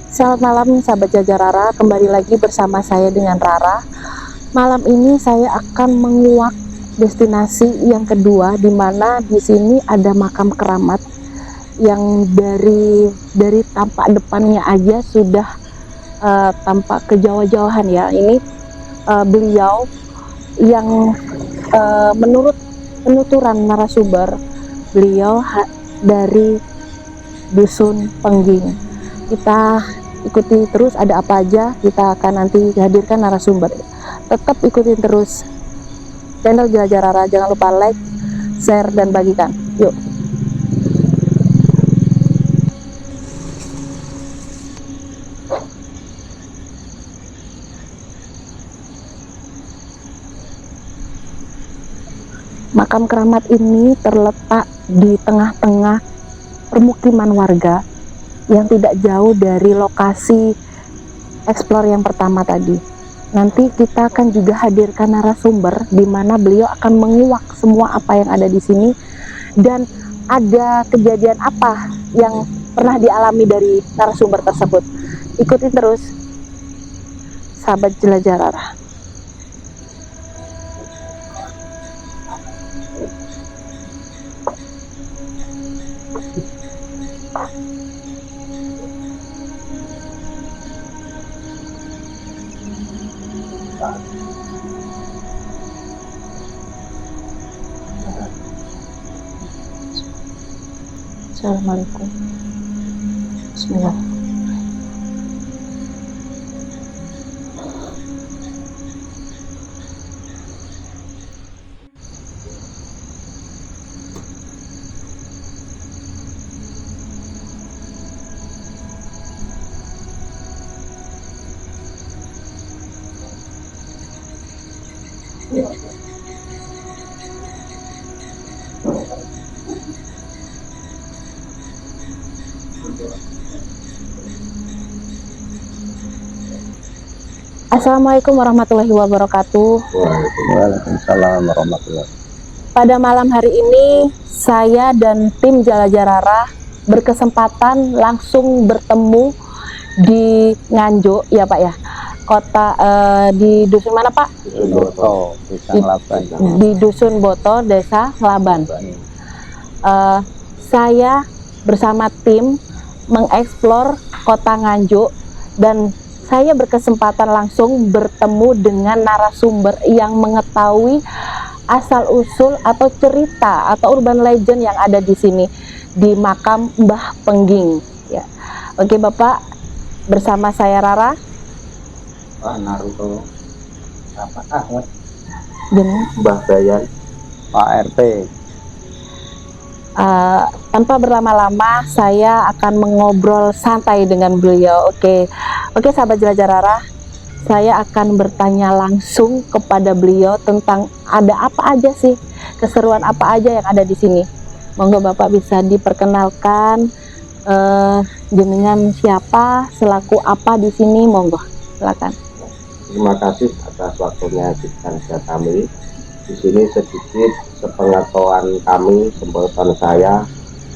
Selamat malam sahabat Jajar Rara, kembali lagi bersama saya dengan Rara. Malam ini saya akan menguak destinasi yang kedua, di mana di sini ada makam keramat yang dari tampak depannya aja sudah tampak kejauh-jauhan ya. Ini beliau yang menurut penuturan narasumber, beliau dari Dusun Pengging. Kita ikuti terus ada apa aja, kita akan nanti hadirkan narasumber. Tetap ikutin terus channel Jelajah Rara, jangan lupa like, share, dan bagikan. Yuk. Makam keramat ini terletak di tengah-tengah permukiman warga yang tidak jauh dari lokasi eksplor yang pertama tadi. Nanti kita akan juga hadirkan narasumber di mana beliau akan menguak semua apa yang ada di sini dan ada kejadian apa yang pernah dialami dari narasumber tersebut. Ikuti terus sahabat Jelajah Rara. Assalamualaikum. Bismillah. Assalamualaikum warahmatullahi wabarakatuh. Waalaikumsalam warahmatullahi. Pada malam hari ini saya dan tim Jelajah Rara berkesempatan langsung bertemu di Nganjuk ya Pak ya, kota di dusun mana Pak? Dusun Boto, Desa Ngelaban. Di Dusun Boto, Desa Ngelaban. Saya bersama tim mengeksplor kota Nganjuk dan saya berkesempatan langsung bertemu dengan narasumber yang mengetahui asal-usul atau cerita atau urban legend yang ada di sini di makam Mbah Pengging. Ya. Oke Bapak, bersama saya Rara. Pak Naruto, apa Ahmad, Mbah Bayan, Pak RT. Tanpa berlama-lama saya akan mengobrol santai dengan beliau. Oke sahabat Jelajah Rara, saya akan bertanya langsung kepada beliau tentang ada apa aja sih, keseruan apa aja yang ada di sini. Monggo Bapak bisa diperkenalkan, jenengan siapa, selaku apa di sini, monggo silakan. Terima kasih atas waktunya kami. Di sini sedikit sepengetahuan kami, sepengetahuan saya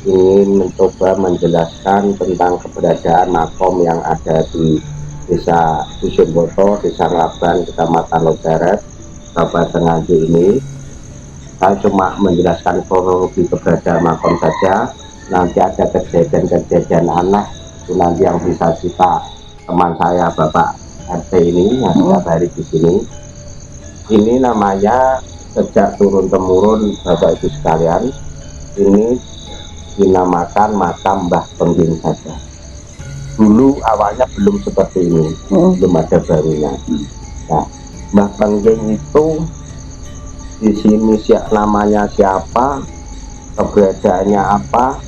ingin mencoba menjelaskan tentang keberadaan makom yang ada di Desa Dusun Boto, Desa Ngelaban, Kecamatan Loderet, Kabupaten Nganjuk ini. Saya cuma menjelaskan kronologi keberadaan makom saja. Nanti ada kejadian-kejadian aneh itu nanti yang bisa kita teman saya Bapak RT ini yang setiap hari di sini. Ini namanya sejak turun temurun Bapak Ibu sekalian, ini dinamakan makam Mbah Pengging saja. Dulu awalnya belum seperti ini, belum ada barunya. Nah, Mbah Pengging itu di sini namanya siapa, keberadaannya apa,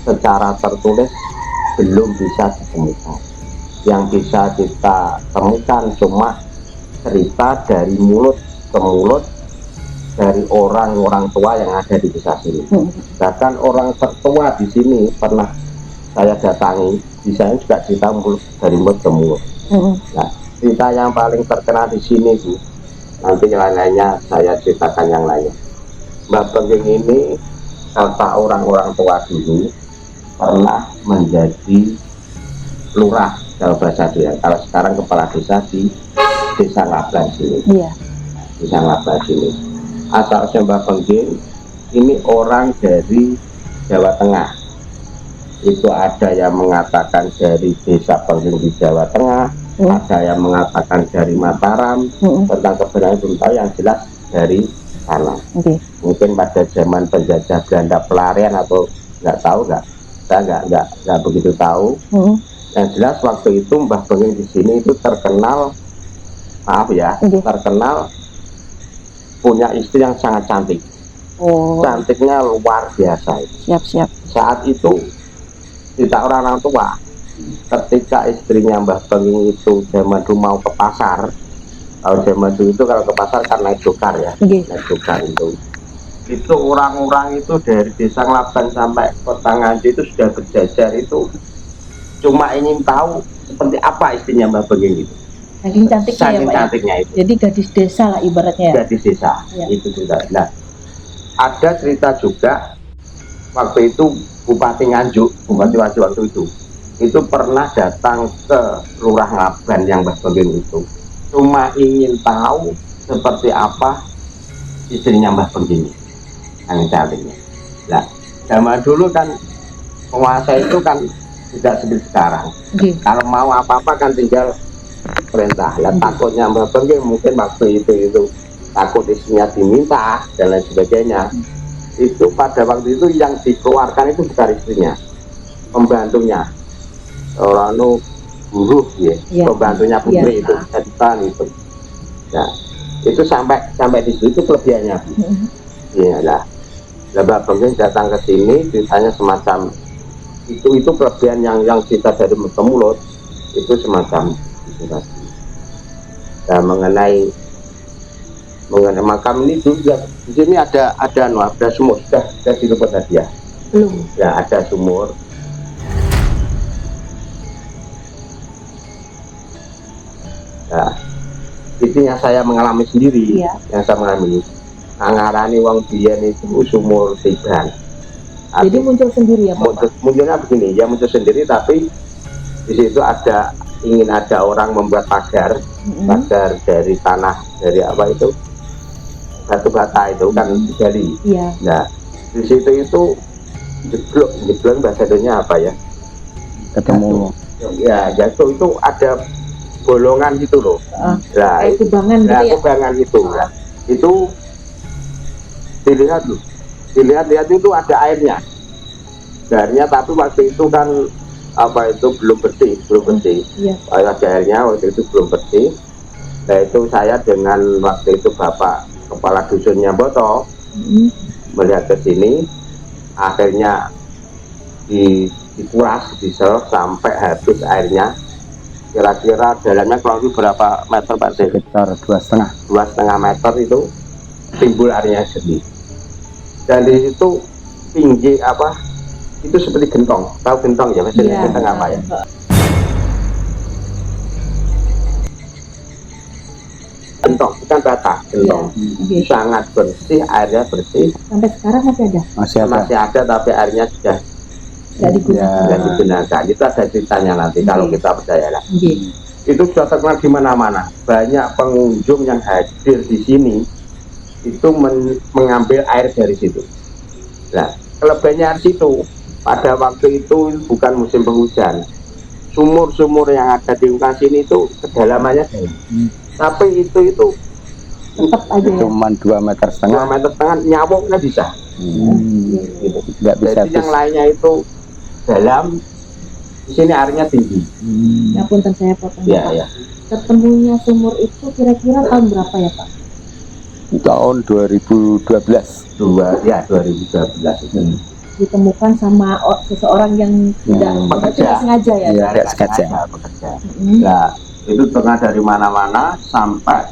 secara tertulis belum bisa ditemukan. Yang bisa kita temukan cuma cerita dari mulut ke mulut dari orang-orang tua yang ada di desa sini. Bahkan orang tertua di sini pernah saya datangi, di sana juga cerita dari mulut ke mulut. Nah, cerita yang paling terkenal di sini sih, nanti yang lain-lainnya saya ceritakan yang lainnya. Mbah Pengging ini kata orang-orang tua dulu pernah menjadi lurah kalau bahasa dia. Kalau sekarang kepala desa di Desa Ngablan sini. Iya. Desa Ngablan sini. Asalnya Mbah Bengging ini orang dari Jawa Tengah. Itu ada yang mengatakan dari Desa Bengging di Jawa Tengah, ada yang mengatakan dari Mataram. Tentang kebenaran belum tahu, yang jelas dari sana. Mungkin pada zaman penjajah Belanda pelarian atau nggak tahu, saya nggak begitu tahu. Yang jelas waktu itu Mbah Bengging di sini itu terkenal, maaf ya, terkenal punya istri yang sangat cantik. Cantiknya luar biasa. Siap. Saat itu kita orang tua, ketika istrinya Mbah Bengging itu zaman dulu mau ke pasar. Kalau zaman dulu itu kalau ke pasar kan naik dokar ya, naik dokar itu orang-orang itu dari Desa Ngablan sampai Kota Nganjuk itu sudah berjajar, itu cuma ingin tahu seperti apa istrinya Mbah Bengging itu. Saking cantiknya ya, Pak, cantiknya itu. Jadi gadis desa lah ibaratnya. Gadis desa itu juga. Nah, ada cerita juga waktu itu Bupati Nganjuk, Bupati waktu itu pernah datang ke Lurah Ngablan yang Mbah Bengging itu. Cuma ingin tahu seperti apa istrinya Mbah Bengging yang cantiknya. Nah, zaman dulu kan penguasa itu kan tidak seperti sekarang. Kalau mau apa-apa kan tinggal perintah. Lah takutnya Mbah Bengging mungkin waktu itu takut istrinya diminta dan lain sebagainya. Itu pada waktu itu yang dikeluarkan itu bukan istrinya, pembantunya. Orang buruh ya, pembantunya putri itu, editan itu. Nah, itu sampai di situ kelebihannya. Iya lah. Mbah Bengging datang ke sini, ceritanya semacam itu kelebihan yang kita dari mulut itu semacam itu tadi. Nah, mengenai makam ini juga di sini ada sumur, sudah diliput tadi ya? Belum. Ya, ada sumur. Nah, itu yang saya mengalami sendiri, yang saya mengalami. Ngarani wong biyen itu sumur tiban. Jadi muncul sendiri ya, Pak? Munculnya begini, ya muncul sendiri, tapi di situ ingin ada orang membuat pagar dari tanah, dari apa itu, batu bata itu kan digali. Nah, di situ itu jeblok bahasa Indonesia apa ya? Ketemu. Ya, jatuh itu ada bolongan gitu loh. Nah, kubangan gitu ya? Kubangan gitu. Nah, itu dilihat itu ada airnya. Airnya, tapi waktu itu kan apa itu belum bersih. Ada airnya waktu itu belum bersih. Nah, itu saya dengan waktu itu Bapak Kepala Dusunnya Boto melihat ke sini, akhirnya dikuras, diserok sampai habis airnya. Kira-kira jalannya kurang lebih berapa meter Pak? Sekitar 2,5 meter itu timbul airnya sendiri. Dan di situ tinggi apa? Itu seperti gentong. Tahu gentong ya? Maksudnya gentong apa ya? Gentong, bukan bata, gentong. Sangat bersih, airnya bersih. Sampai sekarang masih ada? Masih ada, tapi airnya sudah nggak digunakan. Itu ada ceritanya nanti kalau kita percaya lah. Itu sudah terkenal di mana-mana. Banyak pengunjung yang hadir di sini itu mengambil air dari situ. Nah, kelebihannya di situ pada waktu itu bukan musim penghujan. Sumur-sumur yang ada di lokasi ini itu kedalamannya tapi itu tetap aja cuman 2,5 meter. 2,5 meter nyawoknya bisa. Gitu. Nggak bisa. Jadi yang lainnya itu dalam, di sini airnya tinggi. Ya punten saya potong. Ya. Ketemunya sumur itu kira-kira tahun berapa ya Pak? Tahun 2012. 2012 itu. Ditemukan sama seseorang yang tidak sengaja ya? Iya, tidak sengaja. Bekerja. Nah, itu tengah dari mana-mana sampai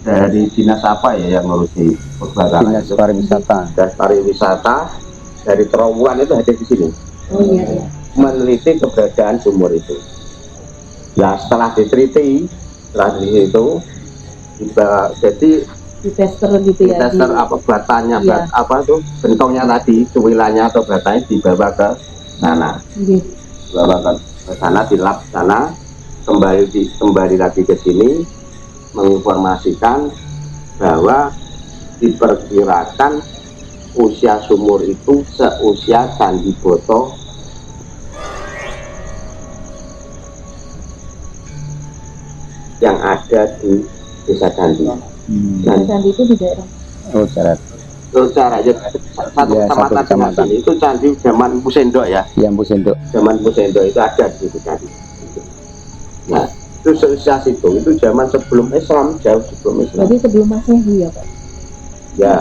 dari dinas apa ya yang ngurusi perbatasan, Dinas Pariwisata. Dinas Pariwisata dari Terowongan itu ada di sini. Oh iya. Meneliti keberadaan sumur itu. Ya setelah diteliti, jadi ditester gitu ya? Ditester apa batanya, apa tuh bentongnya tadi, cuwilannya atau batanya dibawa ke sana, Nggih. dibawa ke sana, di lab sana, kembali lagi ke sini menginformasikan bahwa diperkirakan usia sumur itu seusia Candi Boto yang ada di Desa Candi. Dan candi itu di daerah. Oh, syarat. Terus caranya satu Ya, satu kecamatan dengan kecamatan. sini itu candi zaman Pusendok ya. Yang Pusendok. Zaman Pusendok itu ada di situ candi. Nah, itu seusia itu zaman sebelum Islam, jauh sebelum Islam. Jadi sebelum Masehi ya Pak? Ya,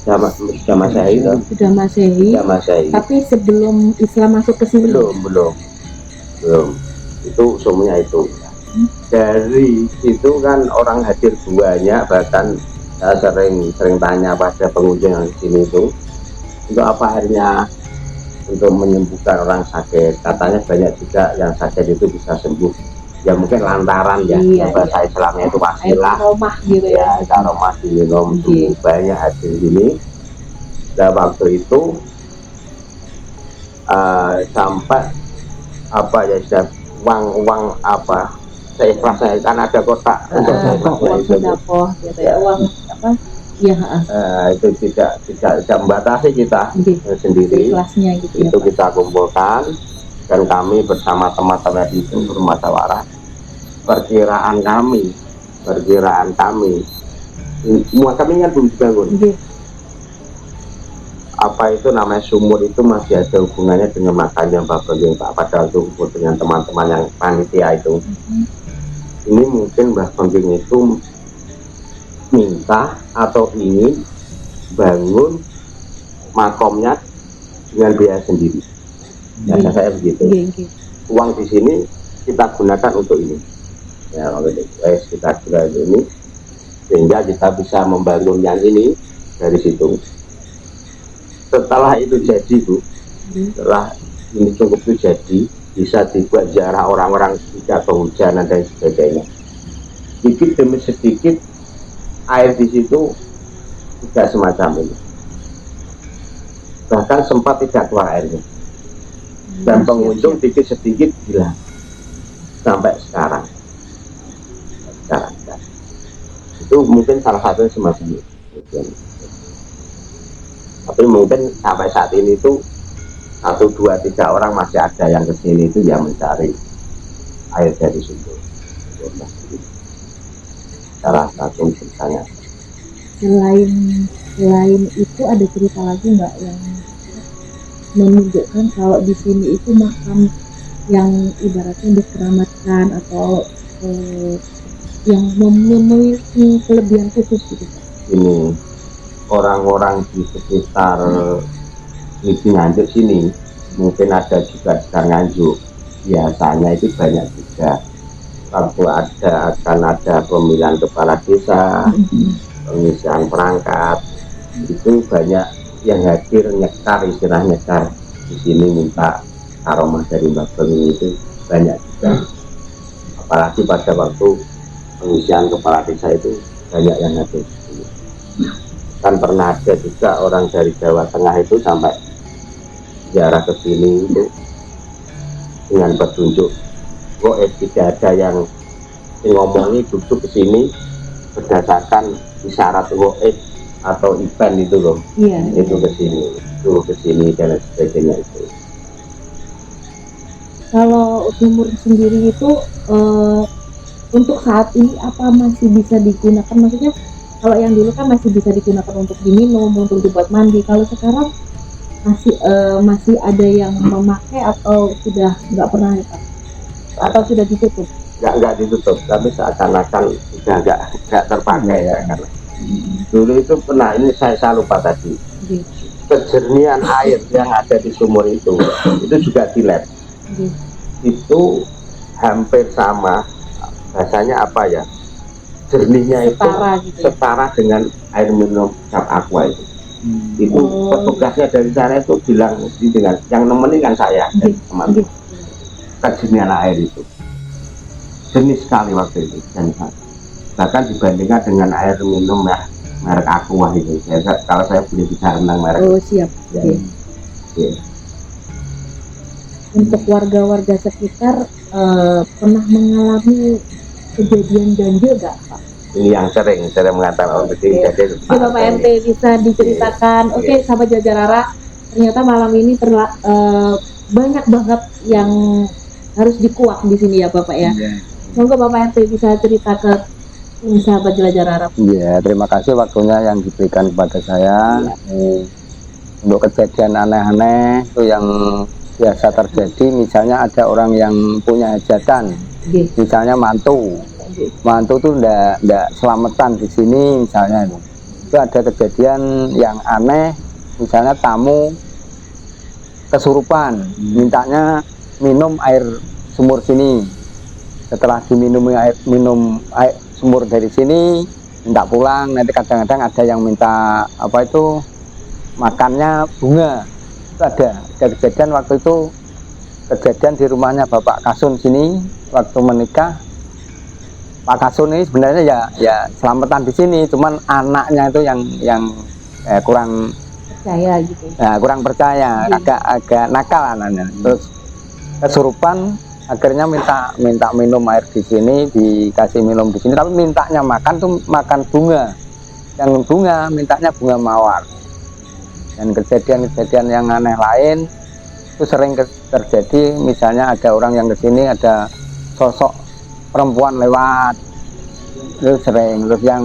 sudah Masehi itu. Sudah Masehi. Sudah Masehi. Tapi sebelum Islam masuk ke sini? Belum. Itu semuanya itu. Dari situ kan orang hadir banyak, bahkan saya sering tanya pada pengunjung yang di sini itu, untuk apa akhirnya untuk menyembuhkan orang sakit. Katanya banyak juga yang sakit itu bisa sembuh. Ya mungkin lantaran ya, bahasa Islamnya itu pastilah. Aromah gitu ya. Aromah diminum itu banyak hadir ini. Dan waktu itu sampai apa ya, sudah uang apa, saya ikhlas, saya kan ada kotak untuk saya ikhlas uang sedekah gitu ya, uang apa ya, itu tidak membatasi kita sendiri, ikhlasnya gitu itu ya, kita kumpulkan dan kami bersama teman-teman di rumah musyawarah, perkiraan kami semua kami kan belum dibangun. Apa itu namanya sumur itu masih ada hubungannya dengan makanya Pak Bengking Pak, pada waktu kumpul dengan teman-teman yang panitia itu. Ini mungkin Mbah Bengking itu minta atau ingin bangun makomnya dengan biaya sendiri. Ya, saya begitu. Uang di sini kita gunakan untuk ini. Ya, kita gunakan ini sehingga kita bisa membangun yang ini dari situ. Setelah itu jadi Bu, setelah ini cukup itu jadi, bisa dibuat jarak orang-orang jika kehujanan dan sebagainya. Sedikit demi sedikit air di situ tidak semacam ini. Bahkan sempat tidak keluar airnya. Dan pengunjung sedikit sedikit hilang sampai sekarang. Itu mungkin salah satunya semacam itu. Tapi mungkin sampai saat ini itu 1, 2, 3 orang masih ada yang kesini itu yang mencari air dari situ. Salah satu ceritanya. Selain itu ada cerita lagi nggak yang menunjukkan kalau di sini itu makam yang ibaratnya dikeramatkan atau yang memiliki kelebihan khusus gitu? Ini orang-orang di sekitar Nganjuk sini, mungkin ada juga di Nganjuk, biasanya itu banyak juga waktu akan ada pemilihan kepala desa, pengisian perangkat, itu banyak yang hadir nyekar, istilah nyekar di sini minta aromah dari Mbah Bengking itu banyak juga. Apalagi pada waktu pengisian kepala desa itu banyak yang hadir. Kan pernah ada juga orang dari Jawa Tengah itu sampai ziarah ke sini itu dengan petunjuk tidak ada yang ngomongi duduk ke sini berdasarkan isyarat atau event itu loh. Itu ke sini dan sebagainya itu. Kalau sumur sendiri itu untuk saat ini apa masih bisa digunakan? Maksudnya kalau yang dulu kan masih bisa digunakan untuk diminum, untuk dibuat mandi. Kalau sekarang masih ada yang memakai atau sudah nggak pernah ya Pak? Atau sudah ditutup? Nggak ditutup, tapi seakan-akan sudah nggak terpakai ya. Karena dulu itu pernah, ini saya lupa tadi, kejernihan air yang ada di sumur itu juga di lab. Itu hampir sama, rasanya apa ya, jernihnya setara dengan air minum cap aqua itu. Itu petugasnya dari sana itu bilang dengan yang nemenin kan saya dan teman, kejernihan air itu jernih sekali waktu itu, dan bahkan dibandingkan dengan air minum ya merek aqua itu. Kalau saya boleh bicara tentang merek. Siap. untuk warga-warga sekitar pernah mengalami kejadian ganjil nggak Pak? Ini yang sering mengatakan jadi Oke, Bapak RT bisa diceritakan. Oke, sahabat Jajarara, ternyata malam ini banyak banget yang harus dikuak di sini ya Bapak ya. Semoga Bapak RT bisa cerita ke ini sahabat Jajarara. Iya, terima kasih waktunya yang diberikan kepada saya. Untuk kejadian aneh-aneh itu yang biasa terjadi, misalnya ada orang yang punya hajatan, misalnya mantu tuh ndak selamatan di sini misalnya. Itu ada kejadian yang aneh, misalnya tamu kesurupan, mintanya minum air sumur sini. Setelah minum air sumur dari sini, minta pulang. Nanti kadang-kadang ada yang minta apa itu makannya bunga. Itu ada kejadian waktu itu, kejadian di rumahnya Bapak Kasun sini waktu menikah. Pak Kasun ini sebenarnya ya selamatan di sini, cuman anaknya itu yang kurang percaya gitu. Ya, kurang percaya, agak nakal anaknya. Terus kesurupan, akhirnya minta minum air di sini, dikasih minum di sini, tapi mintanya makan tuh makan bunga. Yang bunga mintanya bunga mawar. Dan kejadian-kejadian yang aneh lain itu sering terjadi, misalnya ada orang yang kesini, ada sosok perempuan lewat, itu sering. Terus yang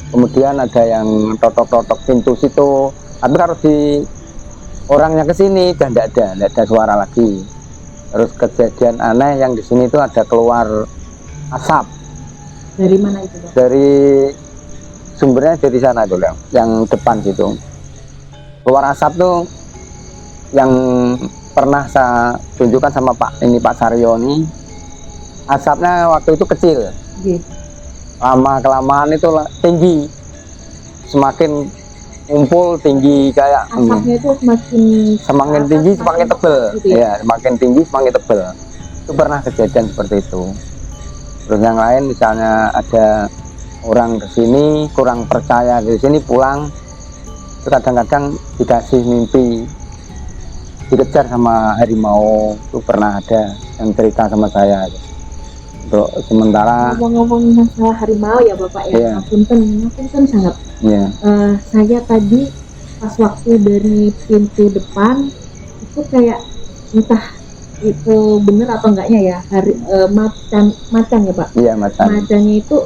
kemudian ada yang totok-totok pintu situ, tapi kalau di orangnya kesini dan tidak ada suara lagi. Terus kejadian aneh yang di sini itu ada keluar asap. Dari mana itu Pak? Dari sumbernya dari sana tuh, yang depan situ. Keluar asap tuh yang pernah saya tunjukkan sama Pak Saryo ini. Asapnya waktu itu kecil, lama-kelamaan itu tinggi, semakin ngumpul tinggi kayak asapnya itu semakin tinggi semakin tebel, gitu ya? semakin tinggi semakin tebel. Itu pernah kejadian seperti itu. Terus yang lain misalnya ada orang kesini kurang percaya di sini, pulang itu kadang-kadang dikasih mimpi dikejar sama harimau. Itu pernah ada yang cerita sama saya. Untuk sementara ngomong-ngomong masalah harimau ya Bapak ya, punten sangat. Saya tadi pas waktu dari pintu depan itu kayak entah itu bener atau enggaknya ya, macan ya Pak. Iya, macan. Macannya itu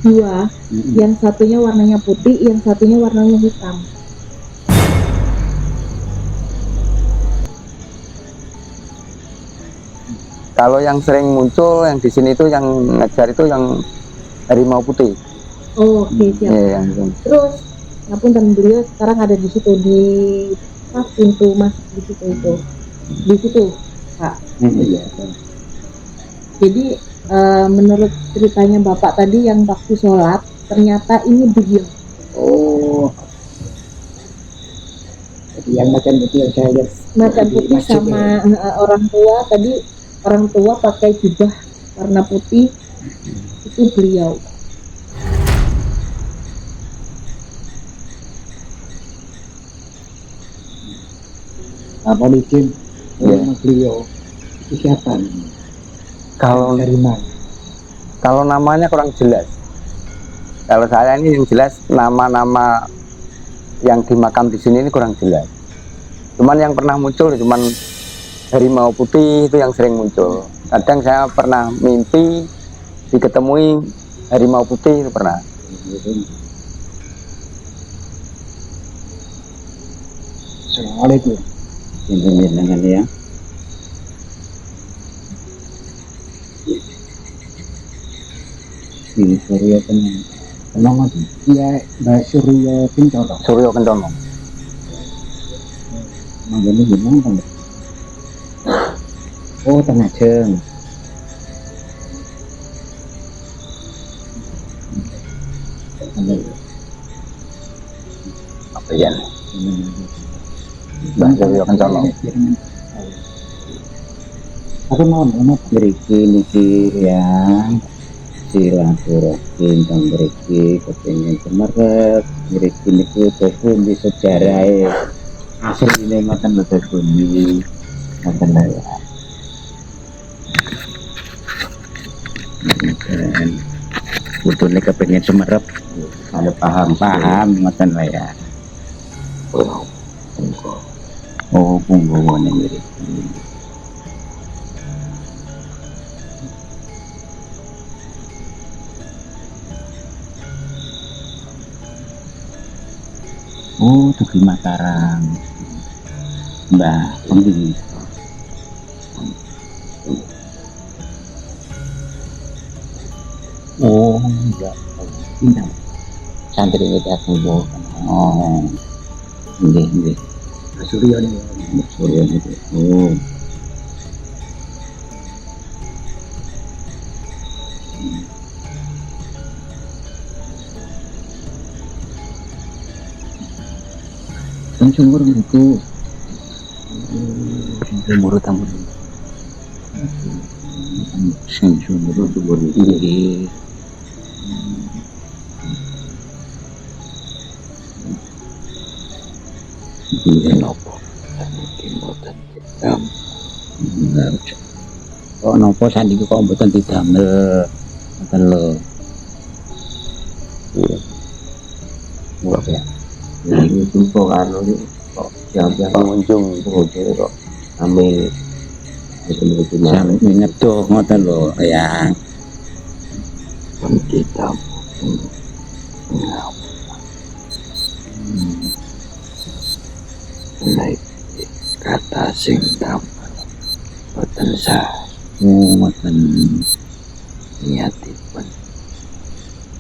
dua, yang satunya warnanya putih, yang satunya warnanya hitam. Kalau yang sering muncul yang di sini itu yang ngejar itu yang harimau putih. Oh, oke, siap. Terus, ngapunten beliau sekarang ada di situ di pintu masuk di situ Pak. Jadi menurut ceritanya Bapak tadi yang waktu sholat, ternyata ini beliau. Oh, jadi yang macan putih yang saya lihat. Macan putih sama orang tua pakai jubah warna putih, itu beliau. Apa izin beliau itu siapa? Dari mana? Kalau namanya kurang jelas. Kalau saya ini yang jelas nama-nama yang di makam di sini ini kurang jelas. Cuman yang pernah muncul cuman harimau putih itu yang sering muncul. Kadang saya pernah mimpi diketemui harimau putih, itu pernah. Assalamualaikum. Jangan ya. Ini Surya Kenong dia Mbak Surya Kencono. Surya Kencono. Manggilnya gimana kan? Oh, Tengah Jeng. Apa ya? Mbak Surya Kencono. Aku mau niki yang silaturahim dan beriki kepengen semerep beriki niku telepon di sejarah asli ini makan betul bumi ngoten lho ya. Putune kepengin semerep, Saya paham. ngoten lho ya. Oh, punggung niki. Oh, Tugu Mataram. Mbah, pundi? Oh, enggak. Pindah. Santri itu aku. Oh. Nggih. Surya niku. Surya niku. Oh. Kan sumur niku. Sumur tamu. Sumur nggih. Iya nopo. Kok nopo saniki kok mboten didamel? Ngoten lho. Ya. Ini tuh anu ini kok siapa pengunjung kok ambil betul-betul Sampe ngedoh ngoten lho ya. kita naik kata sing gampang boten sah Ngoten. niatipun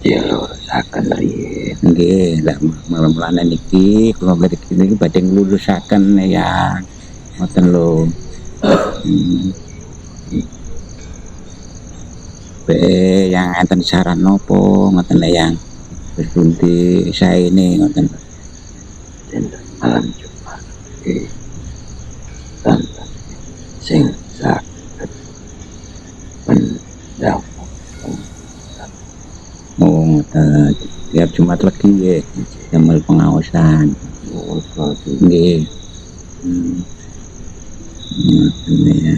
jalur saken riyin Nggih, lah malam-malam niki kula mriki niki badhe nglulusaken ya. Ngoten lho. Yang enten saran nopo ngoten lho yang wis pundi saene ngoten. dinten malam Jumat iki tanten sing saged pendamping Oh, ngoten. Tiap Jumat legi nggih damel pengaosan. Nggih. Ngoten ya.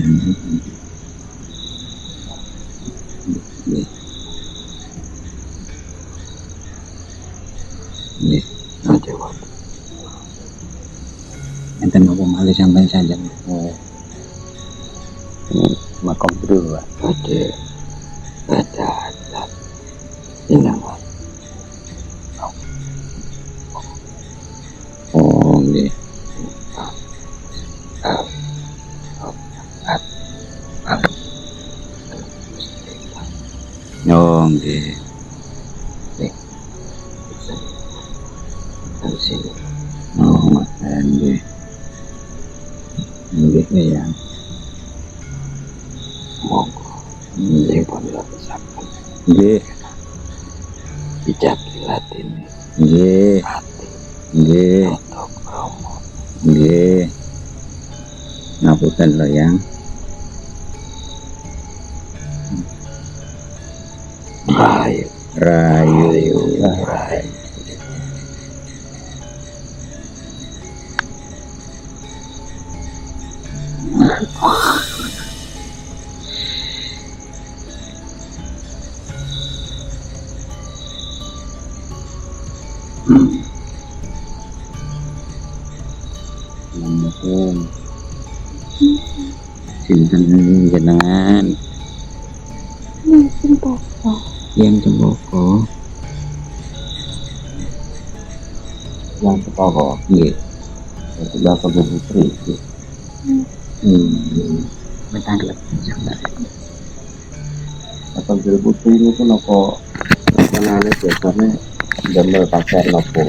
Nggih. Nggih. aja wae Enten nopo malih sampeyan sanjang. Oh. Makom dulu, Pak. ada inang Oh, nggih. Oh, nggih. sini Oh, ngoten nggih. Nggih ya. monggo dipun leresaken Nggih. bijak latine Nggih. hati Nggih. untuk kromo Nggih. Ngapunten lho yang. rayu Rayu. rayu Assalamualaikum. Sinten jenengan? Yang Cempoko. yang ketara Nggih. sebelah Kebun Putri Metanglet sebentar. Kebun Putri ini kan apa kenane biasanya damel pakaian nopo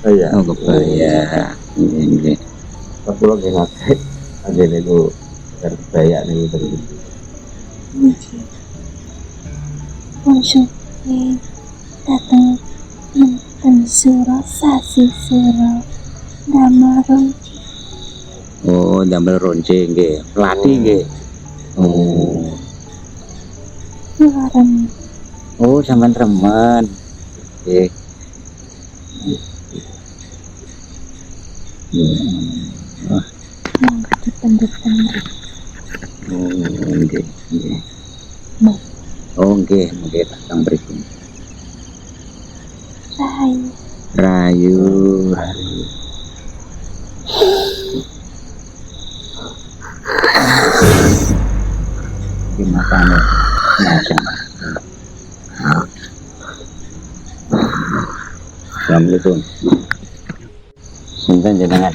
iya Oh, kebaya. Nggih. tapi lo gak ngake aja nego berbaya nih terus Maksudnya datang nonton surah sasi surah damai Oh, damel ronce nggih. Pelatih nggih. Oh. luaran Oh, sampean remen. Nggih. Yang dipendek-pendek. Nggih, nggih. Mau. Oh nggih, nggih tentang berikut. Rahayu. Rayu, rayu. Gimana macam? Assalamualaikum. Sinten jenengan?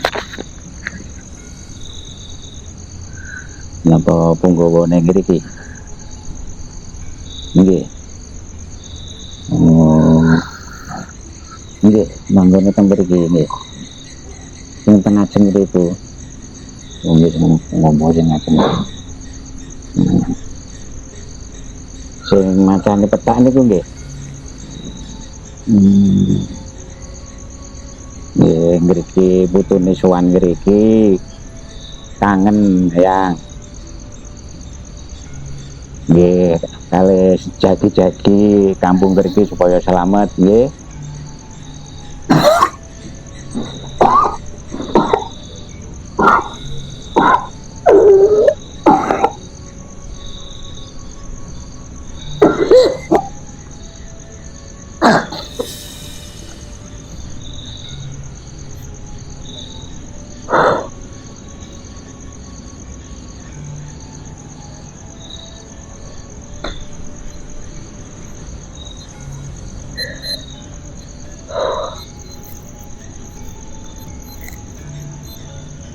Napa punggawa ning mriki? Nggih. Oh. Nggih, manggon teng mriki nggih. Sing teng ajeng itu. Nggih, ngomong sing ajeng. Sing macane petak niku nggih. Nggih, mriki putune sowan mriki. Kangen ya. Nggih, kalih jadi-jadi kampung mriki supaya selamat nggih.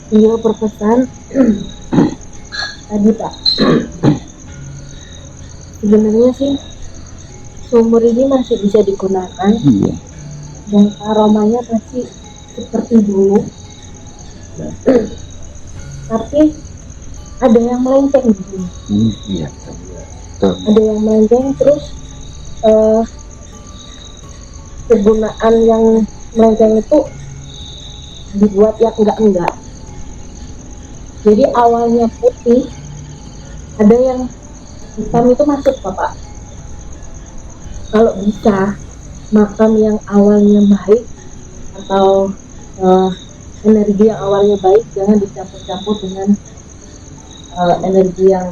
Beliau berpesan tadi Pak, sebenarnya sih sumur ini masih bisa digunakan Iya. dan aromanya masih seperti dulu, tapi ada yang melenceng di sini. Iya. Tuh. Ada yang melenceng, terus kegunaan yang melenceng itu dibuat yang enggak. Jadi awalnya putih, ada yang hitam itu masuk Bapak. Kalau bisa makam yang awalnya baik atau energi yang awalnya baik jangan dicampur-campur dengan energi yang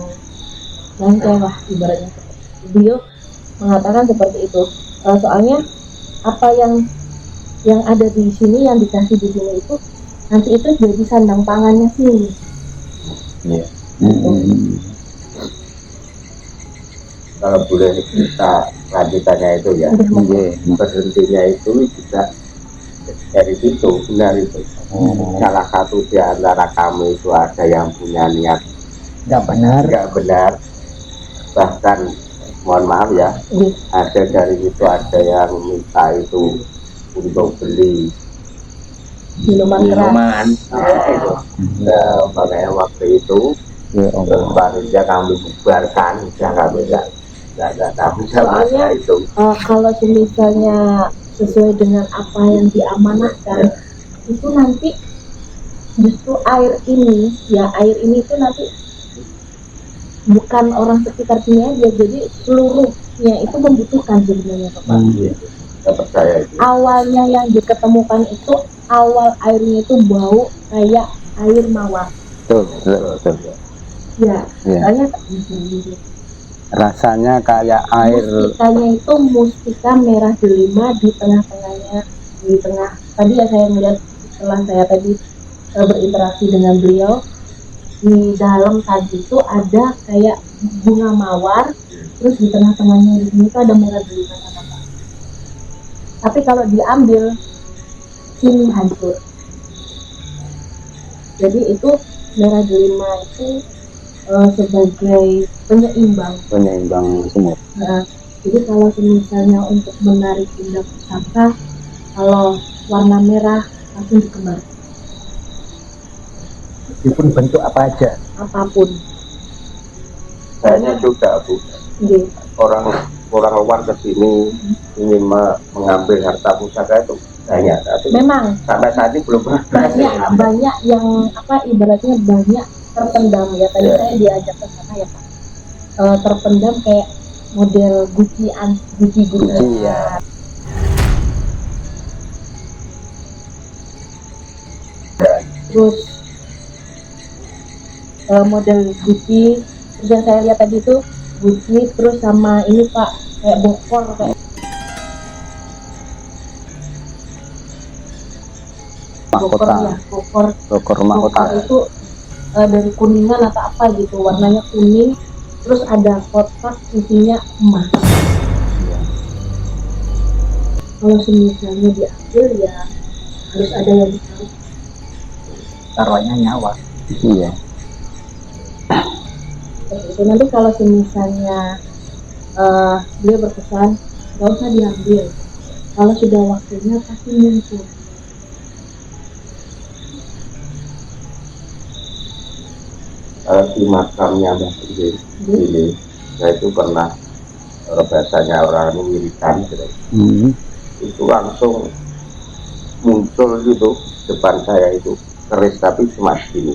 melenceng lah ibaratnya. Beliau mengatakan seperti itu. Soalnya apa yang ada di sini, yang dikasih di sini itu nanti itu jadi sandang pangannya sini. Iya. Kalau boleh kita lanjutannya itu ya, berhentinya itu juga dari situ, benar itu. Salah satu di antara kami itu ada yang punya niat nggak benar, bahkan mohon maaf ya, ada dari itu ada yang minta itu untuk beli minuman. Nah, itu. Nah, makanya waktu itu barunya kami bubarkan, kami nggak bisa bahasa itu. Kalau misalnya sesuai dengan apa yang diamanahkan, itu nanti justru air ini itu nanti bukan orang sekitar sini aja, jadi seluruhnya itu membutuhkan sebenarnya Bapak. Percaya itu. Awalnya yang diketemukan itu awal airnya itu bau kayak air mawar. Tuh. Ya, Ya. Rasanya kayak air. Mustikanya itu mustika merah delima di tengah-tengahnya, di tengah. Tadi ya saya melihat setelah saya tadi berinteraksi dengan beliau, di dalam tadi itu ada kayak bunga mawar, terus di tengah-tengahnya di sini itu ada merah delima. Tapi kalau diambil sini hancur. Jadi itu merah delima itu sebagai penyeimbang sumur. Jadi kalau misalnya untuk menarik indah pusaka, kalau warna merah langsung dikembar. Meskipun bentuk apa aja. Apapun. Kayaknya juga Bu, Jadi, orang luar ke sini ingin mengambil harta pusaka itu banyak. Tapi memang sampai saat ini belum pernah. banyak yang ibaratnya banyak terpendam ya. Tadi saya diajak ke sana ya Pak. Terpendam kayak model guci ya. terus model Gucci. Terus yang saya lihat tadi tuh Gucci, terus sama ini Pak kayak bokor kayak bokor mahkota, ya, bokor bokor mahkota. bokor itu dari kuningan atau apa gitu, warnanya kuning, terus ada kotak isinya emas. Kalau misalnya diambil ya harus ada yang ditaruh. taruhnya nyawa. Iya. Seperti itu. Nanti kalau misalnya dia berpesan nggak usah diambil, kalau sudah waktunya pasti muncul. Di makamnya Mbah Sugeng ini saya itu pernah biasanya orang mengirikan gitu. Itu langsung muncul gitu depan saya itu keris tapi cuma segini.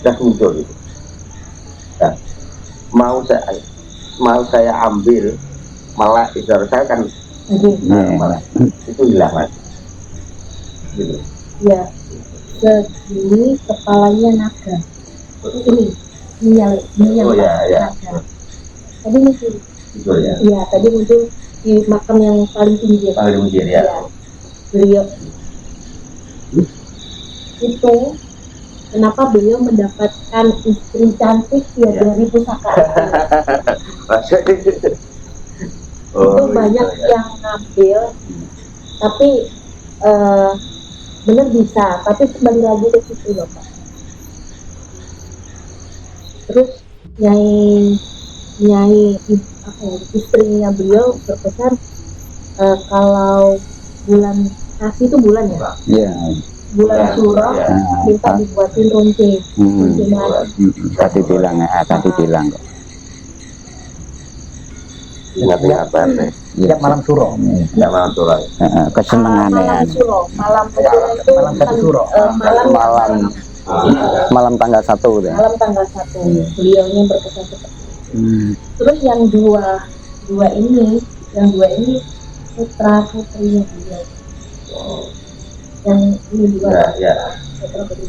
Sudah muncul itu. Nah, mau saya ambil malah saudara saya kan malah itu hilang lagi. Gitu. Ya, segini kepalanya naga. Ini Oh ya, ya. naga. Tadi muncul. Betul ya. Iya, tadi muncul di makam yang paling tinggi. Paling tinggi ya. Beliau itu kenapa beliau mendapatkan istri cantik ya dari pusaka itu. Itu banyak yang ngambil, tapi bener bisa, tapi kembali lagi ke situ loh Pak. Terus nyai istrinya beliau berpesan kalau bulan kasih itu bulan ya, Iya. bulan Suro minta dibuatin ronce. Tadi bilang tadi bilang kok. Ingat-ingat banget. Tiap malam suro. Tidak malam turun. Kesenangannya Malam Suro, malam Suro itu Malam satu Suro. malam tanggal 1 deh. malam tanggal 1 beliaunya berpesan seperti itu. Terus yang dua ini putra putrinya beliau. Yang ini dua Ya. putra putri.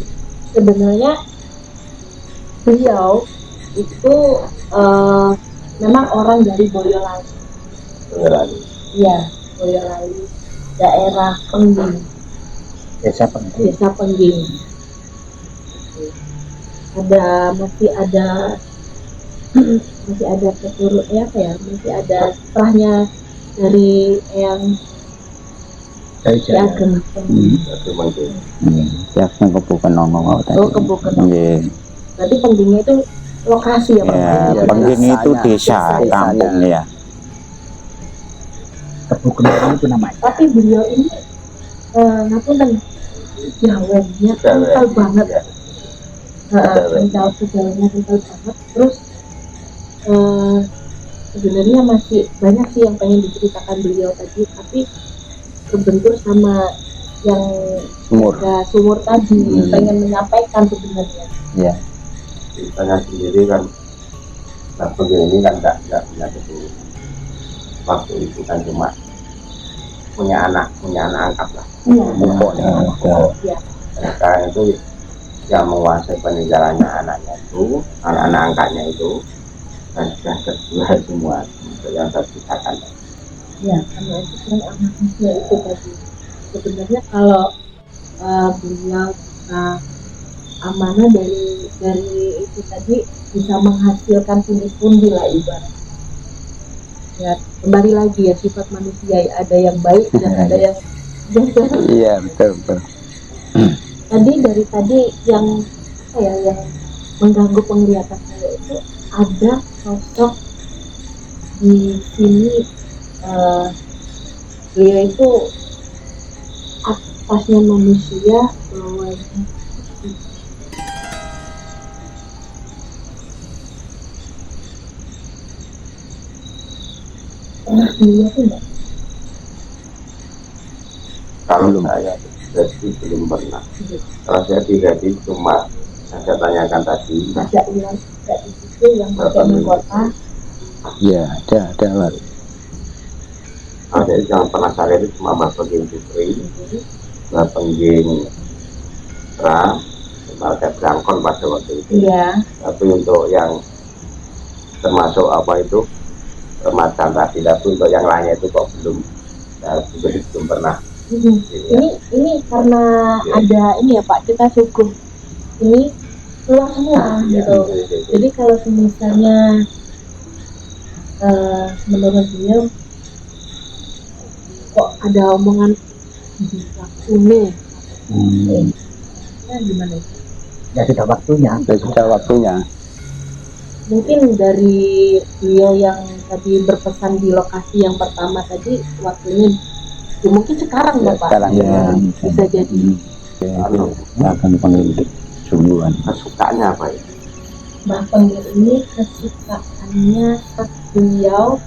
Sebenarnya beliau itu memang orang dari Boyolali. Beneran. Iya, Boyolali, daerah Pengging, Desa penting. desa Pengging. Masih ada keturunannya apa ya? Masih ada setelahnya dari yang Dari Ki Ageng Pengging. Itu mungkin. Ya, yang kebukan ngomong tadi. Oh, kebukan. Nggih. Berarti Penggingnya itu lokasi ya Pak? Ya, Iya, Pengging itu desa, desanya. kampung ya. Kebukan itu namanya. Tapi beliau ini ngapunten Jawanya kental banget. Ya. Kental banget. Terus sebenarnya masih banyak sih yang pengen diceritakan beliau tadi, tapi kebentur sama yang sumur tadi pengen menyampaikan sebenarnya. Iya. Ceritanya sendiri kan, nah begini kan nggak punya keturunan. Waktu itu kan cuma punya anak angkat lah. Iya. Sekarang itu yang menguasai peninggalannya anaknya itu, anak-anak angkatnya itu, dan sudah terjual semua yang terpisahkan. Ya, karena itu kan anaknya itu tadi. Sebenarnya kalau beliau bisa amanah dari itu tadi, bisa menghasilkan pundi-pundi lah ibarat. Ya, kembali lagi ya sifat manusia, ada yang baik dan ada yang jahat. Iya, betul. Dari tadi yang yang mengganggu penglihatan saya itu ada sosok di sini. Beliau itu atasnya manusia, bawahnya beliau tuh enggak? Kalau saya pribadi belum pernah. Kalau saya pribadi cuma saya tanyakan tadi. Ada ulang di situ yang pakai mahkota. Iya, ada lah. Jadi jangan pernah saya itu cuma pengging putri, pengging ram, pakai berangkon pada waktu itu. Iya. Tapi untuk yang termasuk apa itu remajan tadi, tapi untuk yang lainnya itu kok belum, belum pernah. Ini karena ada ini ya Pak, kita syukur ini keluar semua gitu. Jadi kalau misalnya menurut beliau kok ada omongan bisa kuning, gimana? Ya sudah waktunya. sudah waktunya. Mungkin dari beliau yang tadi berpesan di lokasi yang pertama tadi waktunya, ya mungkin sekarang Ya, Bapak. sekarang Ya, Bisa jadi. Anu, akan panggil sungguhan. kesukaannya apa ya? Mbah Penggir ini kesukaannya beliau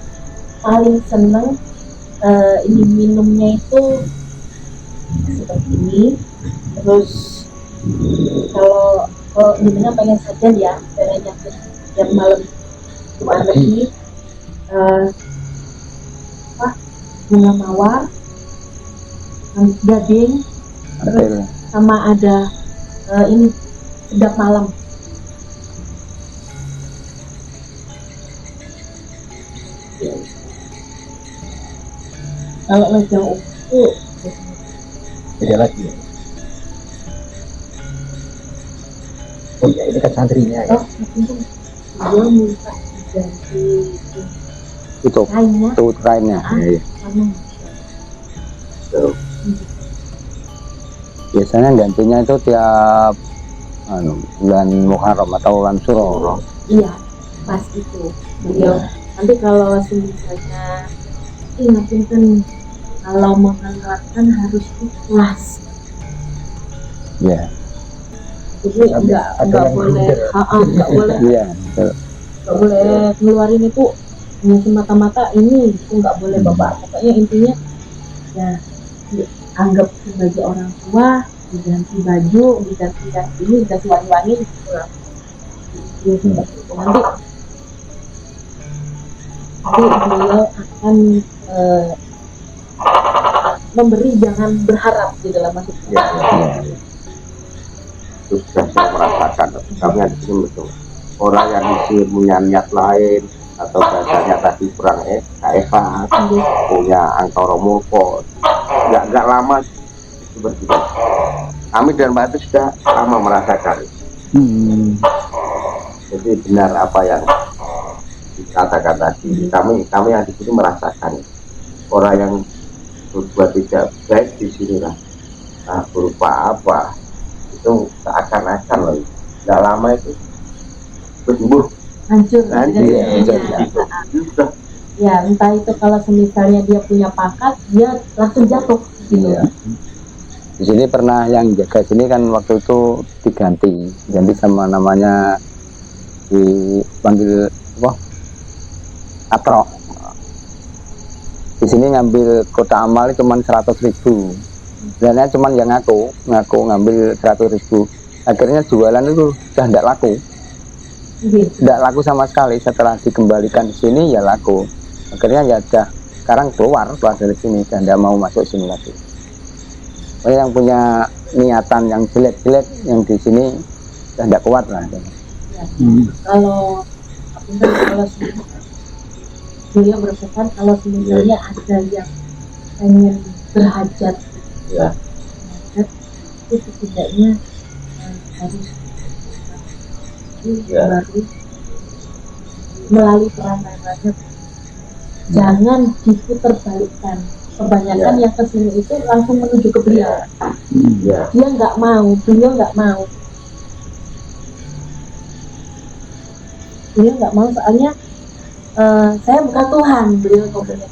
paling seneng ini minumnya itu seperti ini. Terus kalau minumnya pengen saja ya, pengen tiap malam cuma lebih bunga mawar, gading, terus sama ada ini sedap malam. Kalau lejang itu Beda lagi. Oh ya, ini kan santrinya ya. itu dia minta diganti Itu kainnya kainnya. sama Biasanya gantinya itu tiap bulan Muharram atau bulan Suro. iya pas itu beliau. Nanti kalau misalnya ingatin kan kalau mengeluarkan harus ikhlas, Ya. jadi nggak boleh nggak boleh Iya. Betul. nggak boleh ngeluarin itu hanya semata-mata ini, itu nggak boleh Bapak. Pokoknya intinya ya dianggap sebagai orang tua, diganti baju, diganti ini, diganti wangi-wangi gitu lah. Ya, seperti itu. Nanti beliau akan memberi, jangan berharap gitu lah maksudnya. Itu sudah saya merasakan. Kami di sini betul. Orang yang isi punya niat lain atau bahasanya tadi kurang ikhlas, punya angkara murka, nggak lama seperti itu. Kami dan Mbak itu sudah lama merasakan. Jadi benar apa yang dikatakan tadi. Kami yang di sini merasakan orang yang berbuat tidak baik di sini lah. Nah, berupa apa itu seakan-akan loh. Nggak lama itu bertumbuh. Hancur. Ya, entah itu kalau misalnya dia punya pangkat, dia langsung jatuh gitu. Iya. Di sini pernah yang jaga sini kan waktu itu diganti sama namanya, dipanggil apa? Atro. Di sini ngambil kota amal cuma 100.000. Sebenarnya cuma yang ngaku ngambil 100.000. Akhirnya jualan itu sudah tidak laku. Tidak laku sama sekali. Setelah dikembalikan di sini ya laku. Akhirnya ya sudah sekarang keluar dari sini dan tidak mau masuk sini lagi. Yang punya niatan yang jelek-jelek yang di sini sudah tidak kuat lah. Ya. Kalau beliau berpesan kalau misalnya ada yang pengen berhajat, Ya. itu setidaknya harus baru melalui peranan hajat. Jangan diputar balikkan. Kebanyakan yang kesini itu langsung menuju ke beliau. Ya. Dia nggak mau, beliau nggak mau. Beliau nggak mau soalnya saya bukan Tuhan, beliau ngomongnya.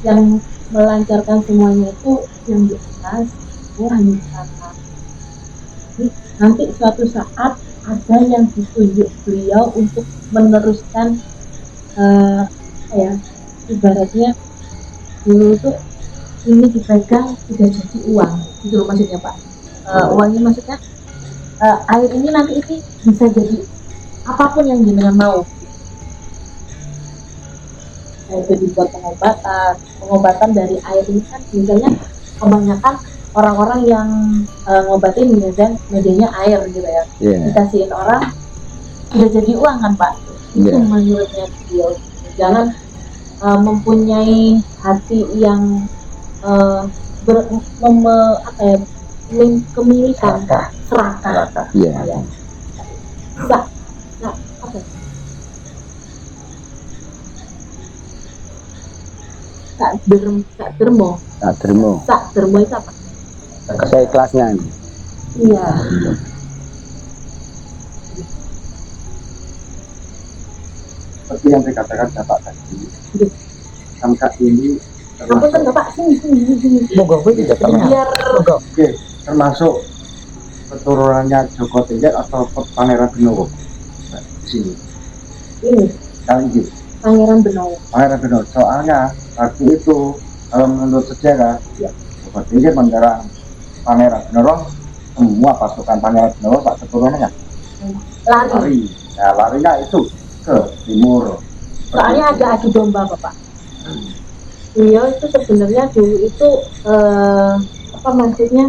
Yang melancarkan semuanya itu yang di atas, saya hanya kata. Nanti suatu saat ada yang ditunjuk beliau untuk meneruskan ibaratnya dulu itu ini dipegang sudah jadi uang, gitu loh maksudnya Pak. Uangnya maksudnya air ini nanti ini bisa jadi apapun yang jenengan mau. itu dibuat pengobatan dari air ini kan biasanya kebanyakan orang-orang yang ngobatin biasanya medianya air gitu ya, Iya. dikasihin orang udah jadi uang kan Pak. Itu Iya. menurutnya beliau, jangan mempunyai hati yang kemilikan, serakah. Iya. Ya. Sak, apa? Sak dermo. Tak terima. Sak dermo itu apa? Saya ikhlasnya. Iya. Seperti yang dikatakan Bapak tadi, Iya. angka ini Apa kan Bapak sini. Moga gue tidak Biar Oke, termasuk keturunannya Joko Tingkir atau Pangeran Benowo. Nah, di sini ini kali ini Pangeran Benowo. Pangeran Benowo. Soalnya waktu itu kalau menurut sejarah, Ya. Joko Tingkir menyerang Pangeran Benowo, semua pasukan Pangeran Benowo pak keturunannya Lari. lari. Nah, larinya itu ke timur. Soalnya ada adu domba Bapak. Beliau itu sebenarnya dulu itu apa maksudnya?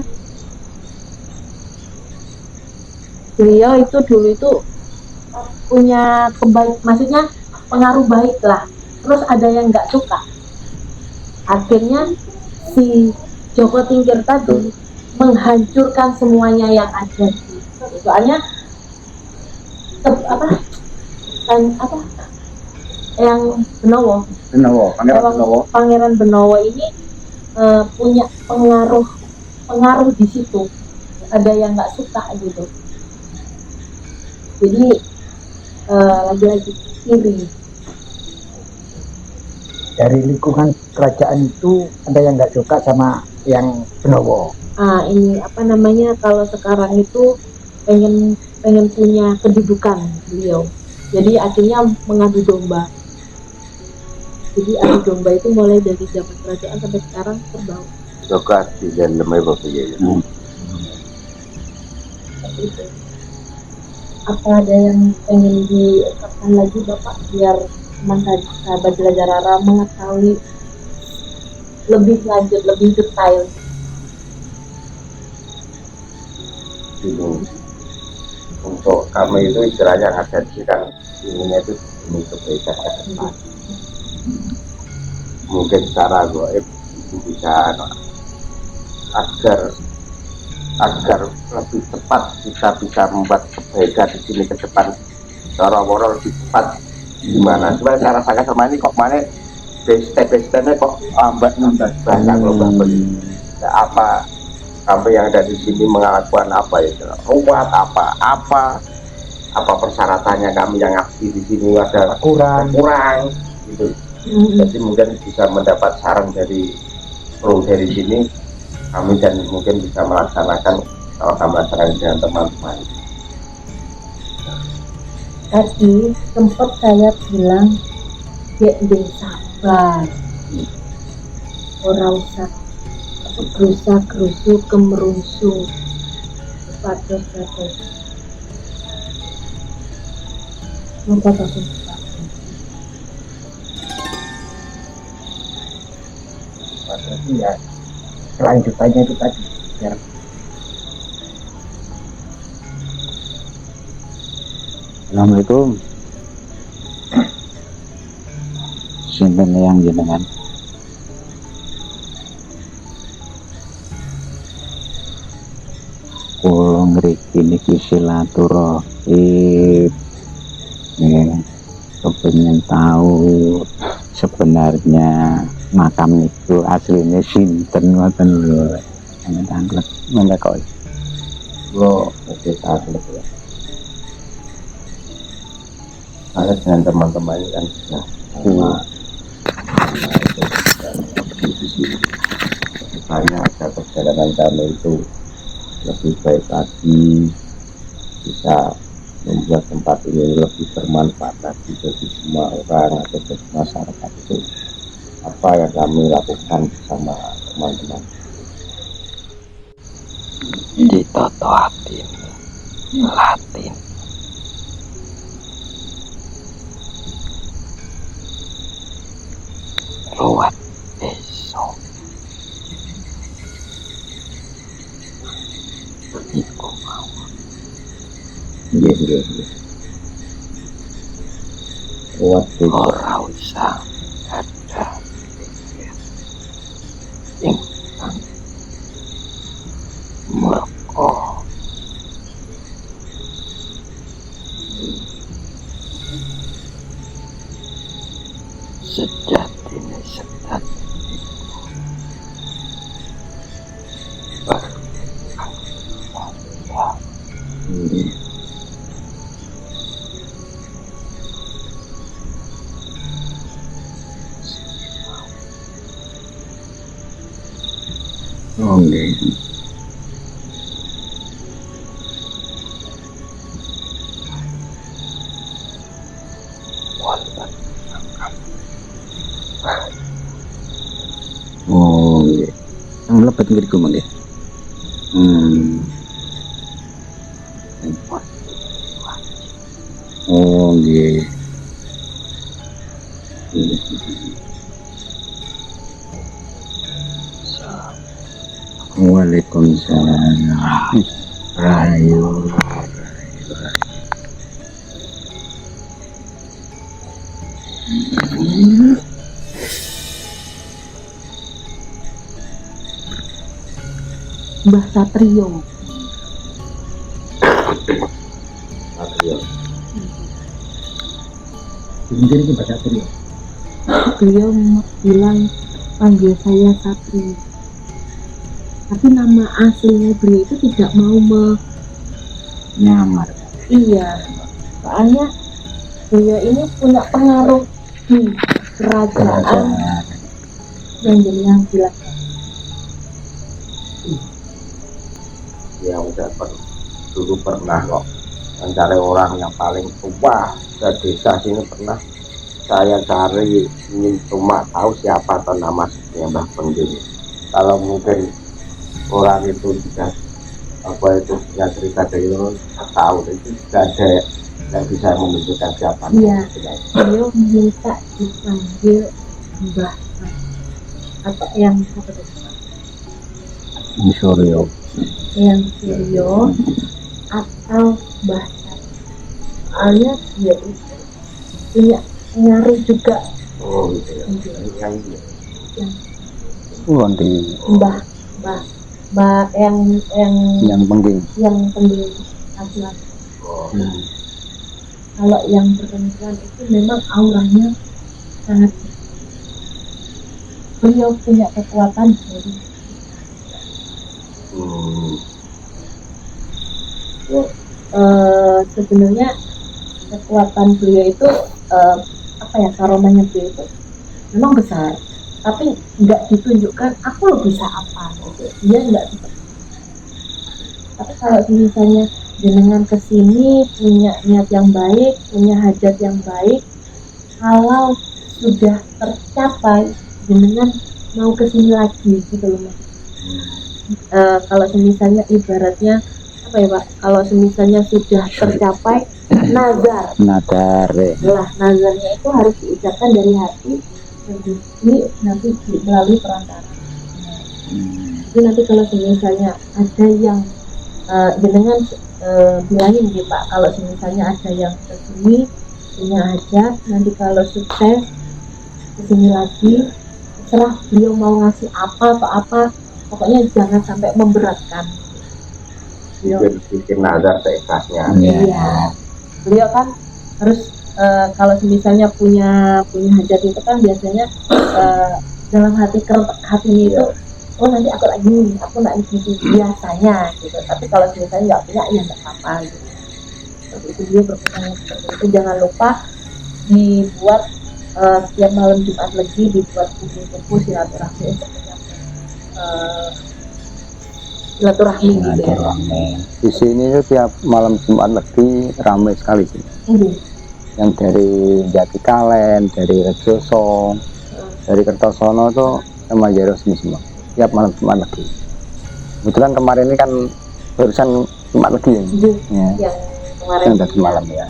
Beliau itu dulu itu punya maksudnya pengaruh baik lah. Terus ada yang nggak suka. Akhirnya si Joko Tingkir tadi menghancurkan semuanya yang ada. Soalnya yang Benowo, Pangeran Benowo ini punya pengaruh di situ. Ada yang nggak suka gitu. Jadi lagi-lagi iri. Dari lingkungan kerajaan itu ada yang nggak suka sama yang Benowo. Ini apa namanya, kalau sekarang itu pengen punya kedudukan beliau. Jadi akhirnya mengadu domba. Jadi adu domba itu mulai dari zaman kerajaan sampai sekarang terbawa. Joko di dalam Bapak ya. Seperti itu. Apa ada yang pengen diungkapkan lagi Bapak biar teman sahabat Jelajah Rara mengetahui lebih lanjut, lebih detail? Untuk kami itu istilahnya ada di kan ininya itu demi kebaikan ke depan. Mungkin secara goib itu bisa agar lebih cepat kita bisa membuat kebaikan di sini ke depan. Cara-cara lebih cepat gimana? Sebenarnya saya rasakan sama ini kok mana step-stepnya kok lambat banyak loh ya, apa sampai yang ada di sini melakukan apa ya, ruwet apa persyaratannya kami yang aktif di sini ada kurang gitu. Jadi mungkin bisa mendapat saran dari kru dari sini kami dan mungkin bisa melaksanakan kalau kami melaksanakan dengan teman-teman. Tadi sempat saya bilang dia sabar, orang usah gerusa-gerusu kemerungsung pados apa tadi Ya, kelanjutannya itu tadi biar Assalamualaikum. Sinten yang jenengan? Kula ngriki niki silaturahim. Kepengin tahu sebenarnya makam itu aslinya sinten ngoten lho. Anglet mengko. Lo oke tahu ya. Saya dengan teman-teman kan sudah banyak ada perjalanan kami itu lebih baik lagi, bisa membuat tempat ini lebih bermanfaat lagi bagi semua orang atau bagi masyarakat. Itu apa yang kami lakukan bersama teman-teman. Ditoto atin Latin. Nggih, nggih, nggih. Waduh. ora usah ada ingkang murka sejatine sedat Nggih. Oh, nggih. wonten Oh, nggih. Yang lebet ngriku mangke. Oh, nggih. Waalaikumsalam. Rahayu. Mbah Satrio. Satrio. Mungkin itu baca Satrio. Beliau bilang panggil saya Satrio. Tapi nama aslinya beliau itu tidak mau Nyamar. iya. Soalnya beliau ini punya pengaruh di kerajaan yang bilang Yang dulu pernah kok mencari orang yang paling tua ke desa sini, pernah saya cari, ingin cuma tahu siapa atau nama aslinya Mbah Pengging. Kalau mungkin orang itu tidak apa itu punya cerita dari orang tahu, itu tidak ada yang bisa menunjukkan siapa. Iya. Beliau minta dipanggil Mbah atau yang apa tadi? Suryo. Yang Suryo atau Mbah Satrio. Soalnya dia itu punya pengaruh juga. Oh gitu ya. wonten Mbah yang pengging pengging laki-laki. Oh, Kalau yang perempuan itu memang auranya sangat beliau punya kekuatan dari itu sebenarnya kekuatan beliau itu apa ya, karomanya beliau itu memang besar, tapi nggak ditunjukkan aku lo bisa apa gitu. Dia nggak seperti itu. Tapi kalau misalnya jenengan kesini punya niat yang baik, punya hajat yang baik, kalau sudah tercapai jenengan mau kesini lagi gitu loh Mas. Kalau misalnya ibaratnya apa ya Pak, kalau misalnya sudah tercapai nazar, lah nazarnya itu harus diucapkan dari hati dan ini nanti melalui perantara. Jadi nanti kalau misalnya ada yang jenengan bilangin gitu Pak, kalau misalnya ada yang kesini punya hajat, nanti kalau sukses kesini lagi, terserah beliau mau ngasih apa atau apa, pokoknya jangan sampai memberatkan. Beliau bikin nazar seikhlasnya. iya, beliau kan harus kalau misalnya punya hajat itu kan biasanya dalam hatinya itu, oh nanti aku lagi nih, aku nak gitu biasanya gitu. Tapi kalau misalnya nggak punya ya nggak apa-apa gitu. Seperti itu dia berpesan seperti itu. Jangan lupa dibuat setiap malam Jumat Legi dibuat kumpul-kumpul silaturahmi untuk menyampaikan silaturahmi gitu ya. di sini itu tiap malam Jumat Legi ramai sekali sih. Yang dari Jati Kalen, dari Rejoso, dari Kertosono tuh sama resmi semua tiap malam Jumat Legi. Kebetulan kemarin ini kan barusan Jumat Legi ya, Yang kemarin yang tadi malam ya,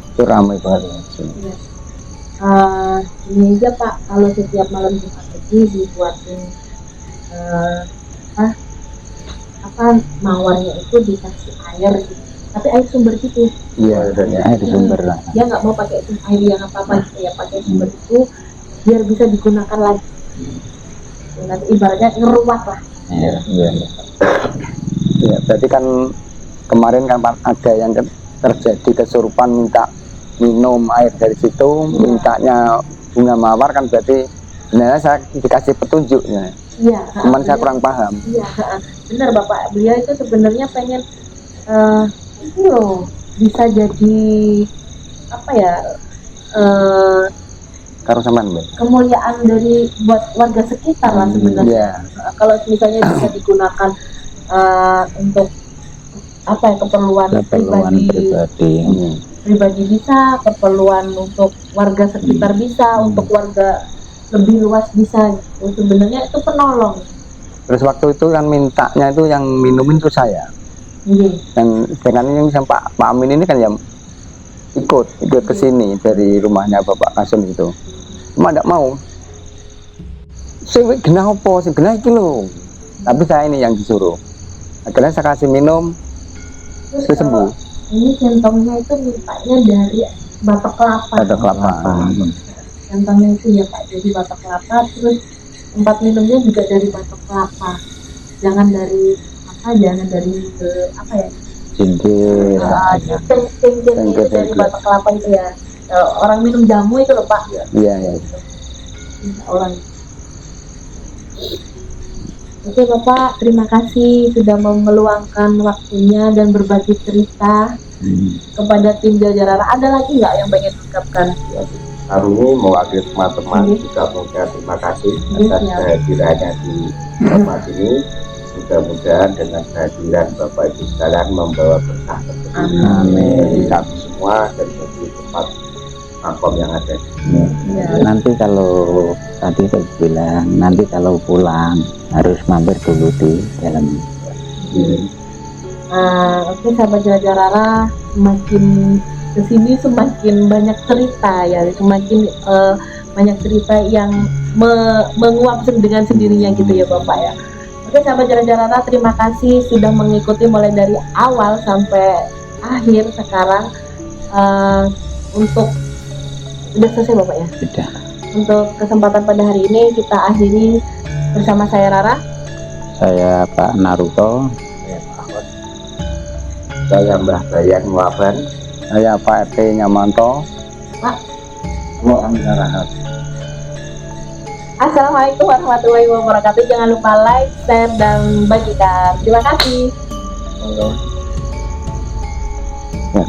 itu ramai banget ya, sini. Ini aja Pak, kalau setiap malam Jumat Legi dibuatin apa mawarnya itu dikasih air gitu. tapi air sumber gitu. Iya, Ya, air sumber lah. Dia nggak mau pakai air yang apa-apa gitu ya, pakai sumber itu biar bisa digunakan lagi. Nanti ibaratnya ngeruak lah. Ya, Ya, berarti kan kemarin kan ada yang terjadi kesurupan minta minum air dari situ, mintanya bunga mawar kan berarti sebenarnya saya dikasih petunjuk ya. Iya. Cuman saya kurang paham. Iya, benar Bapak. Beliau itu sebenarnya pengen itu loh bisa jadi apa ya Karo sampean, Mbak. kemuliaan dari buat warga sekitar lah sebenarnya. Iya. Kalau misalnya bisa digunakan untuk apa ya keperluan pribadi. pribadi bisa, keperluan untuk warga sekitar bisa, untuk warga lebih luas bisa. Sebenarnya itu penolong. Terus waktu itu kan mintanya itu yang minumin itu saya. Iya. Dan dengan ini sama Pak Amin ini kan yang ikut ke sini dari rumahnya Bapak Kasum itu. Cuma tidak mau. Saya genah apa? Saya genah iki lho. Tapi saya ini yang disuruh. Akhirnya saya kasih minum, Terus terus sembuh. ini centongnya itu mintanya dari batok kelapa. Ada kelapa. Centongnya itu ya Pak, jadi batok kelapa. Terus tempat minumnya juga dari batok kelapa. Jangan dari apa ya? Jinggir. Cincin itu dari batok kelapa itu ya. Orang minum jamu itu loh Pak. Iya, iya. Orang. Oke Bapak, terima kasih sudah mau meluangkan waktunya dan berbagi cerita kepada tim Jajarara. Ada lagi nggak yang pengen diungkapkan? Kami mewakili teman-teman juga mengucapkan terima kasih atas kehadirannya di tempat ini. Mudah-mudahan dengan kehadiran Bapak Ibu sekalian membawa berkah tersebut bagi kami semua dan bagi tempat makom yang ada. Nanti kalau tadi saya bilang nanti kalau pulang harus mampir dulu di dalam. Oke sahabat Jajarara, semakin kesini semakin banyak cerita ya, semakin banyak cerita yang menguap dengan sendirinya gitu ya Bapak ya. Oke sahabat Jajarara, terima kasih sudah mengikuti mulai dari awal sampai akhir sekarang. Untuk udah selesai Bapak ya? Sudah. Untuk kesempatan pada hari ini kita akhiri bersama saya Rara. Saya Pak Naruto. Saya Mbah Bayan Muaban. Saya Pak RT Nyamanto. Pak. Rahat. Assalamualaikum warahmatullahi wabarakatuh. Jangan lupa like, share, dan bagikan. Terima kasih. Ya.